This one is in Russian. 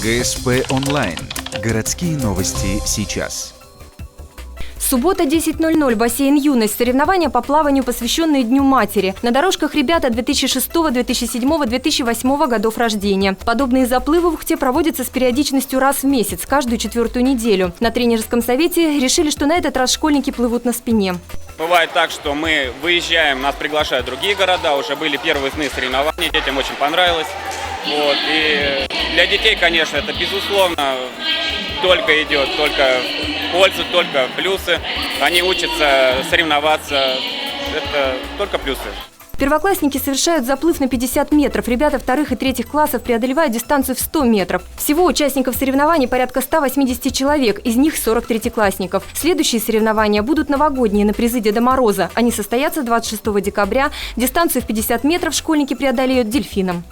ГСП онлайн. Городские новости сейчас. Суббота, 10:00. Бассейн «Юность». Соревнования по плаванию, посвященные Дню матери. На дорожках ребята 2006, 2007, 2008 годов рождения. Подобные заплывы в Ухте проводятся с периодичностью раз в месяц, каждую 4-ю неделю. На тренерском совете решили, что на этот раз школьники плывут на спине. Бывает так, что мы выезжаем, нас приглашают другие города, уже были первые выездные соревнования, детям очень понравилось. И для детей, конечно, это безусловно только идет, только пользу, только плюсы. Они учатся соревноваться, это только плюсы. Первоклассники совершают заплыв на 50 метров. Ребята вторых и третьих классов преодолевают дистанцию в 100 метров. Всего участников соревнований порядка 180 человек, из них 40 третьеклассников. Следующие соревнования будут новогодние на призы Деда Мороза. Они состоятся 26 декабря. Дистанцию в 50 метров школьники преодолеют дельфином.